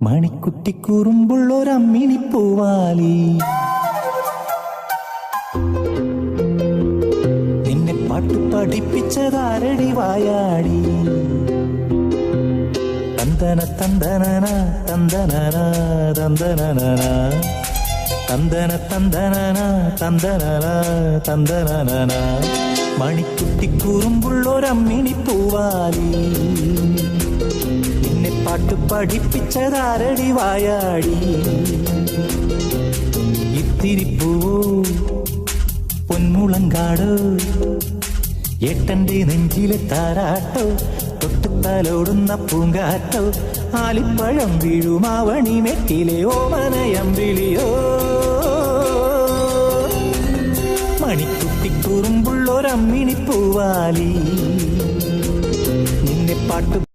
മണിക്കുട്ടി കുറുമ്പുള്ളൊരമ്മിണി പൂവാലി നിന്നെ പാട്ടു പഠിപ്പിച്ചതാരടി വായാടി തന്തന തന്തനന തന്തനന തന്തനന തന്തന തന്തനന തന്തനന തന്തനന മണിക്കുട്ടി കുറുമ്പുള്ളൊരമ്മിണി പൂവാലി പാട്ടു പഠിപ്പിച്ചതാരടി വായാടി ഇത്തിരിപ്പൂവോ പൊന്മുളങ്കാടോ ഏട്ടന്റെ നെഞ്ചിലെ താരാട്ടോ തൊട്ടുത്താലോടുന്ന പൂങ്കാറ്റോ ആലിപ്പഴം വീഴുമാവണി മെറ്റിലെ ഓമനയം വിളിയോ മണിക്കുട്ടി കുറുമ്പുള്ളൊരമ്മിണി പൂവാലി പാട്ടു